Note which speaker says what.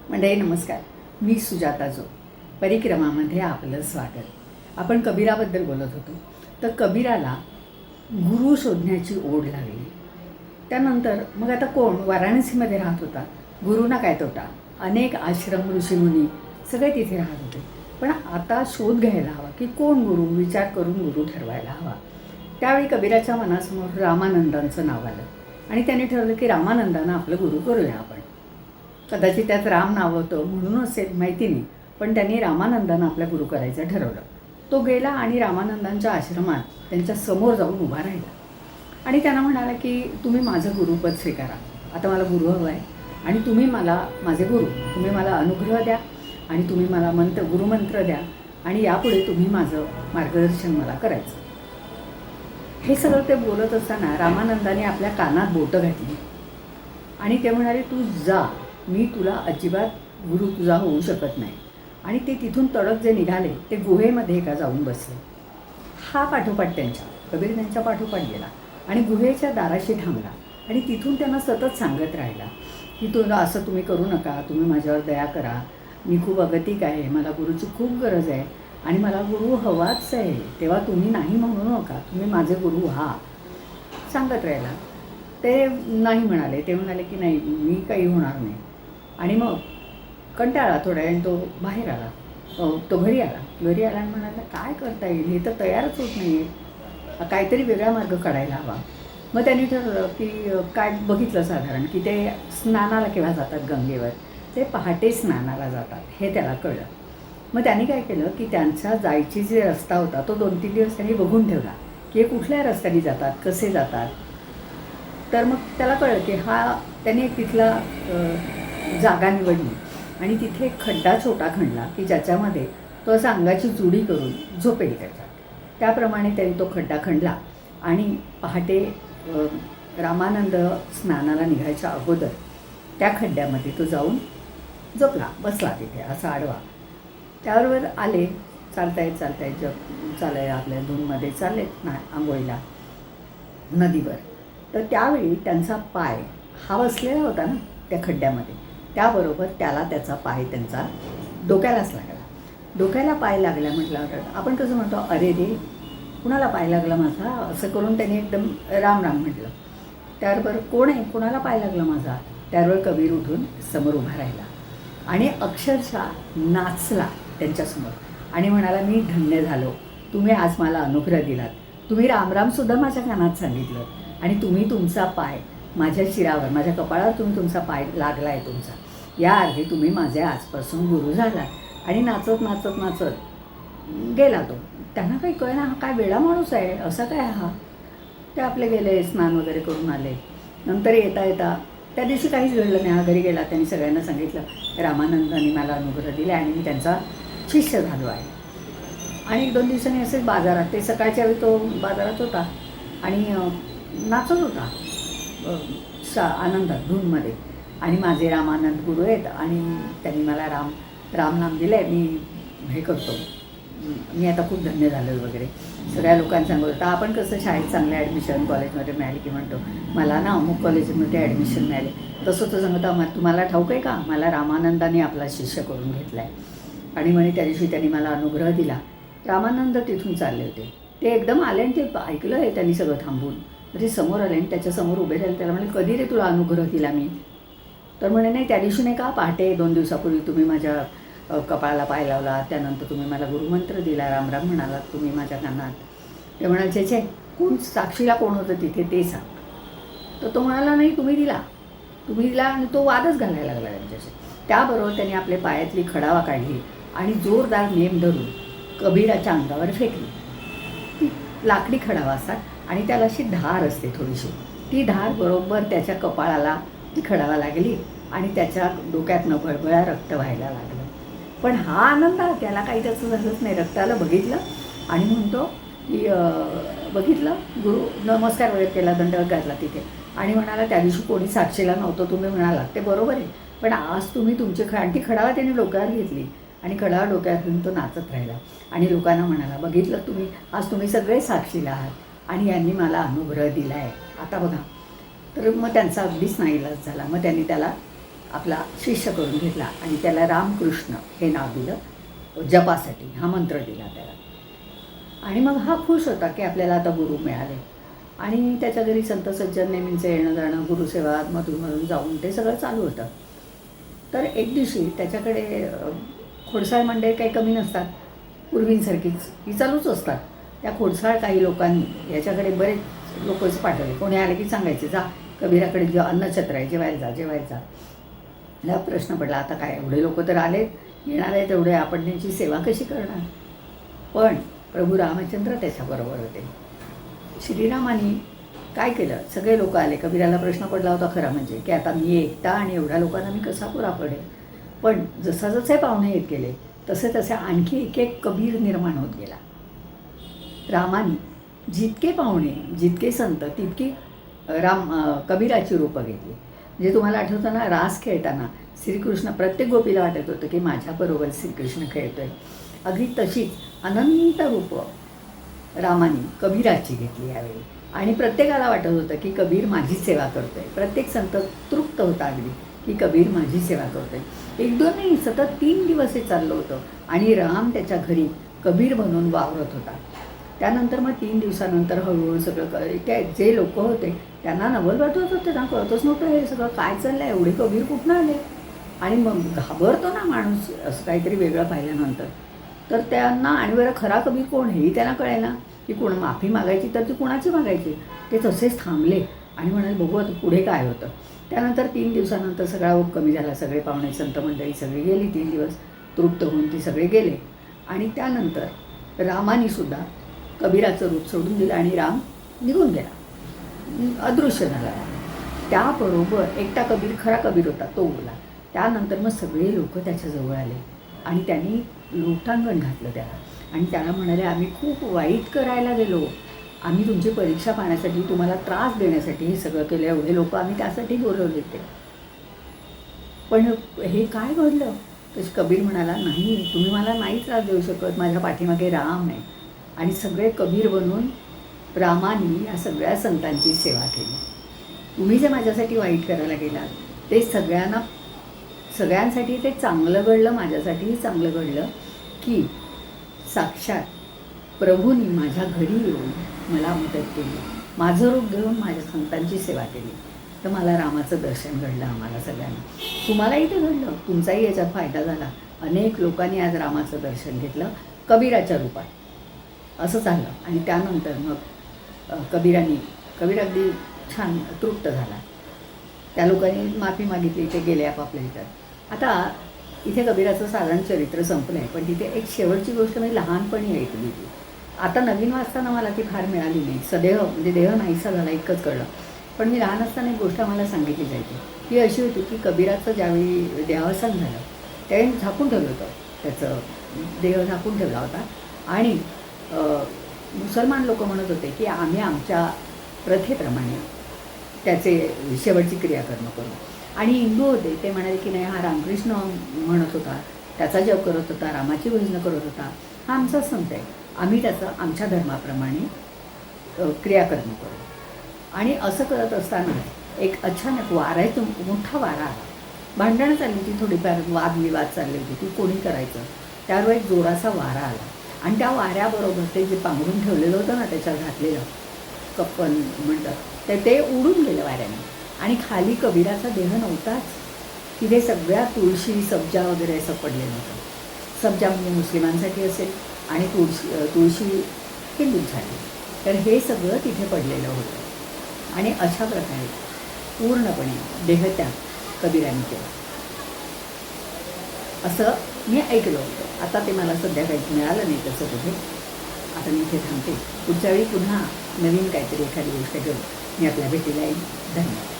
Speaker 1: मंडळी नमस्कार. मी सुजाता जो परिक्रमामध्ये आपलं स्वागत. आपण कबीराबद्दल बोलत होतो. तर कबीराला गुरु शोधण्याची ओढ लागली. त्यानंतर मग आता कोण वाराणसीमध्ये राहत होता, गुरुना काय तोटा, अनेक आश्रम ऋषीमुनी सगळे तिथे राहत होते. पण आता शोध घ्यायला हवा की कोण गुरु, विचार करून गुरु ठरवायला हवा. त्यावेळी कबीराच्या मनासमोर रामानंदांचं नाव आलं आणि त्याने ठरवलं की रामानंदांना आपलं गुरु करूया आपण. कदाचित त्यात राम नाव होतं म्हणून असेल, माहिती नाही, पण त्यांनी रामानंदांना आपला गुरु करायचं ठरवलं. तो गेला आणि रामानंदांच्या आश्रमात त्यांच्या समोर जाऊन उभा राहिला आणि त्यांना म्हणाला की तुम्ही माझं गुरुपद स्वीकारा. आता मला गुरु हवं आहे आणि तुम्ही मला माझे गुरु, तुम्ही मला अनुग्रह द्या आणि तुम्ही मला गुरुमंत्र द्या आणि यापुढे तुम्ही माझं मार्गदर्शन मला करायचं. हे सगळं ते बोलत असताना रामानंदाने आपल्या कानात बोटं घातली आणि ते म्हणाले, तू जा, मी तुला अजिबात गुरु तुझा होऊ शकत नाही. आणि ते तिथून तडक जे निघाले ते गुहेमध्ये एका जाऊन बसले. हा पाठोपाठ कबीर त्यांच्या पाठोपाठ गेला आणि गुहेच्या दाराशी थांबला आणि तिथून त्यांना सतत सांगत राहिला की तुला असं तुम्ही करू नका, तुम्ही माझ्यावर दया करा, मी खूप अगतिक आहे, मला गुरुची खूप गरज आहे आणि मला गुरु हवाच आहे, तेव्हा तुम्ही नाही म्हणू नका, तुम्ही माझे गुरु व्हा, सांगत राहिला. ते नाही म्हणाले. ते म्हणाले की नाही, मी काही होणार नाही. आणि मग कंटाळा थोड्या वेळाने तो बाहेर आला, तो घरी आला आणि म्हणाला काय करता येईल, हे तर तयारच होत नाही आहे, काहीतरी वेगळा मार्ग काढायला हवा. मग त्यांनी ठरवलं की काय बघितलं साधारण की ते स्नानाला केव्हा जातात गंगेवर, ते पहाटे स्नानाला जातात हे त्याला कळलं. मग त्यांनी काय केलं की त्यांचा जायची जे रस्ता होता तो 2-3 दिवस त्यांनी बघून ठेवला की हे कुठल्या रस्त्याने जातात, कसे जातात. तर मग त्याला कळलं की त्यांनी एक तिथला जागा निवडली आणि तिथे एक खड्डा छोटा खणला की ज्याच्यामध्ये तो असं अंगाची जुडी करून झोपेल त्याच्यात. त्याप्रमाणे त्यांनी तो खड्डा खणला आणि पहाटे रामानंद स्नानाला निघायच्या अगोदर त्या खड्ड्यामध्ये तो जाऊन झोपला, बसला तिथे असा आडवा. त्याबरोबर आले, चालतायत चालाय आपल्या धूनमध्ये चाललेत ना आंघोळीला नदीवर. तर त्यावेळी त्यांचा पाय हा बसलेला होता ना त्या खड्ड्यामध्ये, त्याबरोबर त्याचा पाय त्यांचा डोक्यालाच लागला. डोक्याला पाय लागला म्हटल्यावर आपण कसं म्हणतो, अरे रे कुणाला पाय लागला माझा, असं करून त्याने एकदम राम राम म्हटलं. त्याबरोबर कोण आहे, कुणाला पाय लागला माझा. त्याबरोबर कबीर उठून समोर उभा राहिला आणि अक्षरशः नाचला त्यांच्यासमोर आणि म्हणाला, मी धन्य झालो, तुम्ही आज मला अनुग्रह दिलात, तुम्ही रामरामसुद्धा माझ्या कानात सांगितलं आणि तुम्ही तुमचा पाय माझ्या शिरावर, माझ्या कपाळावर तुम्ही तुमचा पाय लागला आहे तुमचा, या अर्धी तुम्ही माझे आजपासून गुरु झाला. आणि नाचत नाचत नाचत गेला तो. त्यांना काही कळेना, हा काय वेळा माणूस आहे, असा काय हा. ते आपले गेले, स्नान वगैरे करून आले. नंतर येता त्या दिवशी काहीच घडलं नाही. हा घरी गेला, त्यांनी सगळ्यांना सांगितलं रामानंदांनी मला अनुग्रह दिले आणि मी त्यांचा शिष्य झालो आहे. आणि 1-2 दिवसांनी असेच बाजारात, ते सकाळच्या वेळी तो बाजारात होता आणि नाचत होता आनंदात धूनमध्ये. आणि माझे रामानंद गुरु आहेत आणि त्यांनी मला राम नाम दिलं आहे, मी हे करतो, मी आता खूप धन्य झालो वगैरे सगळ्या लोकांना सांगत होता. आपण कसं शाळेत चांगलं ॲडमिशन कॉलेजमध्ये मिळाली की म्हणतो मला ना अमुक कॉलेजमध्ये ॲडमिशन मिळाले, तसं तो सांगता तुम्हाला ठाऊक आहे का, मला रामानंदाने आपला शिष्य करून घेतला आहे. आणि म्हणे त्या दिवशी त्यांनी मला अनुग्रह दिला. रामानंद तिथून चालले होते, ते एकदम आले आणि ते ऐकलं आहे त्यांनी सगळं थांबून. ते समोर आले आणि त्याच्यासमोर उभे राहिले. त्याला म्हणे, कधी रे तुला अनुग्रह दिला मी. तर म्हणे, नाही त्या दिवशी नाही का, पहाटे 2 दिवसापूर्वी तुम्ही माझ्या कपाळाला पाय लावला, त्यानंतर तुम्ही मला गुरुमंत्र दिला, रामराम म्हणालात तुम्ही माझ्या कानात. ते म्हणाले, छे कोण साक्षीला कोण होतं तिथे ते सांग. तर तो म्हणाला, नाही तुम्ही दिला आणि तो वादच घालायला लागला त्यांच्याशी. त्याबरोबर त्यांनी आपले पायातली खडावा काढली आणि जोरदार नेम धरून कबीराच्या अंगावर फेकली. ती लाकडी खडावा असतात आणि त्याला अशी धार असते थोडीशी, ती धार बरोबर त्याच्या कपाळाला ती खडावा लागली आणि त्याच्या डोक्यातनं भळभळा रक्त व्हायला लागलं. पण हा आनंद, त्याला काही त्याचं झालंच नाही. रक्ताला बघितलं आणि म्हणतो की बघितलं, गुरु नमस्कार वगैरे केला, दंडवत घातला तिथे आणि म्हणाला, त्या दिवशी कोणी साक्षीला नव्हतं, तुम्ही म्हणालात ते बरोबर आहे, पण आज तुम्ही तुमची ती खडावा त्याने डोक्यावर घेतली आणि खडावा डोक्यावर घेऊन तो नाचत राहिला आणि लोकांना म्हणाला, बघितलं तुम्ही, आज तुम्ही सगळे साक्षीला आहात आणि यांनी मला अनुग्रह दिला आहे, आता बघा. तर मग त्यांचा अगदीच नाईलाज झाला. मग त्यांनी त्याला आपला शिष्य करून घेतला आणि त्याला रामकृष्ण हे नाव दिलं जपासाठी, हा मंत्र दिला त्याला. आणि मग हा खुश होता की आपल्याला आता गुरु मिळाले. आणि त्याच्या घरी संत सज्जन नेहमीचं येणं जाणं, गुरुसेवा मधून जाऊन ते सगळं चालू होतं. तर एक दिवशी त्याच्याकडे खोडसाळ मंडळी काही कमी नसतात, पूर्वींसारखीच ही चालूच असतात. त्या खोडसाळ काही लोकांनी याच्याकडे बरेच लोकच पाठवले. कोणी आले की सांगायचे, जा कबीराकडे जे अन्नछत्र आहे, जेवायला जा. हा प्रश्न पडला, आता काय एवढे लोक तर आलेत, येणार आहेत एवढे, आपण त्यांची सेवा कशी करणार. पण प्रभू रामचंद्र त्याच्याबरोबर होते. श्रीरामाने काय केलं, सगळे लोक आले. कबीराला प्रश्न पडला होता खरा म्हणजे की आता मी एकटा आणि एवढ्या लोकांना मी कसा पुरा पडेल. पण जसे पाहुणे येत गेले तसे आणखी एक एक कबीर निर्माण होत गेला. रामाने जितके पाहुणे, जितके संत, तितकी कबीराची रूपं घेतली. म्हणजे तुम्हाला आठवतं ना, रास खेळताना श्रीकृष्ण प्रत्येक गोपीला वाटत होतं की माझ्याबरोबर श्रीकृष्ण खेळतोय. अगदी तशीच अनंत रूपं रामाने कबीराची घेतली यावेळी. आणि प्रत्येकाला वाटत होतं की कबीर माझी सेवा करतोय. प्रत्येक संत तृप्त होता अगदी की कबीर माझी सेवा करतोय. एक दोन नाही, सतत 3 दिवस हे चाललं होतं. आणि राम त्याच्या घरी कबीर बनून वावरत होता. त्यानंतर मग 3 दिवसानंतर हळूहळू सगळं ते जे लोक होते त्यांना नवल वाटत होतं, त्यांना कळतच नव्हतं हे सगळं काय चाललं आहे, एवढे कबीर कुठनं आले. आणि मग घाबरतो ना माणूस असं काहीतरी वेगळं पाहिल्यानंतर. तर त्यांना आणि बरं खरा कबीर कोण हेही त्यांना कळेना की कोण माफी मागायची तर ती कोणाची मागायची. ते तसेच थांबले आणि म्हणाले बघू आता पुढे काय होतं. त्यानंतर 3 दिवसानंतर सगळा ओघ कमी झाला. सगळे पाहुणे संत मंडळी सगळी गेली. 3 दिवस तृप्त होऊन ती सगळे गेले. आणि त्यानंतर रामाने सुद्धा कबीराचं रूप सोडून दिलं आणि राम निघून गेला, अदृश्य झाला. त्याबरोबर एकटा कबीर, खरा कबीर होता, तो बोला. त्यानंतर मग सगळे लोक त्याच्याजवळ आले आणि त्यांनी लोटांगण घातलं त्याला. आणि त्याला म्हणाले, आम्ही खूप वाईट करायला गेलो, आम्ही तुमची परीक्षा पाहण्यासाठी, तुम्हाला त्रास देण्यासाठी हे सगळं केलं. एवढे लोक आम्ही त्यासाठी बोलवले ते. पण हे काय घडलं. तशी कबीर म्हणाला, नाही तुम्ही मला नाही त्रास देऊ शकत, माझ्या पाठीमागे राम आहे. आणि सगळे कबीर बनून रामाने या सगळ्या संतांची सेवा केली. तुम्ही जे माझ्यासाठी वाईट करायला गेलात ते सगळ्यांसाठी ते चांगलं घडलं, माझ्यासाठीही चांगलं घडलं की साक्षात प्रभूंनी माझ्या घरी येऊन मला मदत केली, माझं रूप घेऊन माझ्या संतांची सेवा केली. तर मला रामाचं दर्शन घडलं, आम्हाला सगळ्यांना. तुम्हालाही ते घडलं, तुमचाही याच्यात फायदा झाला. अनेक लोकांनी आज रामाचं दर्शन घेतलं कबीराच्या रूपात. असं झालं. आणि त्यानंतर मग कबीर अगदी छान तृप्त झाला. त्या लोकांनी माफी मागितली, ते गेले आपापल्या ह्याच्यात. आता इथे कबीराचं साधारण चरित्र संपलं आहे. पण तिथे एक शेवटची गोष्ट मी लहानपणी ऐकली होती. आता नवीन वाचताना मला ती फार मिळाली नाही. सदेह म्हणजे देह नाहीसा झाला इतकंच कळलं. पण मी लहान असताना एक गोष्ट मला सांगितली जायची. ती अशी होती की कबीराचं ज्यावेळी देहावसान झालं त्यावेळी झाकून ठेवलं होतं, त्याचं देह झाकून ठेवला होता. आणि मुसलमान लोक म्हणत होते की आम्ही आमच्या प्रथेप्रमाणे त्याचे शेवटची क्रियाकर्म करू. आणि हिंदू होते ते म्हणाले की नाही, हा रामकृष्ण म्हणत होता, त्याचा जप करत होता, रामाची भजनं करत होता, हा आमचा संत आहे, आम्ही त्याचं आमच्या धर्माप्रमाणे क्रियाकर्म करू. आणि असं करत असताना एक अचानक वाऱ्याचा मोठा वारा आला. भांडणं चालली होती, थोडीफार वादविवाद चालले होते की कोणी करायचं. त्यावर एक जोराचा वारा आला आणि त्या वाऱ्याबरोबर ते जे पांघरून ठेवलेलं होतं ना, त्याच्यावर घातलेलं कप्पन म्हणतात, तर ते उडून गेलं वाऱ्याने. आणि खाली कबीराचा देह नव्हताच. तिथे सगळ्या तुळशी, सब्जा वगैरे असं पडलेलं होतं. सब्जा म्हणजे मुस्लिमांसाठी असेल आणि तुळशी हिंदूंसाठी. तर हे सगळं तिथे पडलेलं होतं. आणि अशा प्रकारे पूर्णपणे देहत्याग कबीराने केला असं मी ऐकलं होतं. आता ते मला सध्या काहीच मिळालं नाही तसं कुठे. आता मी इथे थांबते. पुढच्या वेळी पुन्हा नवीन काहीतरी एखादी गोष्ट घेऊन मी आपल्या भेटीला येईन. धन्यवाद.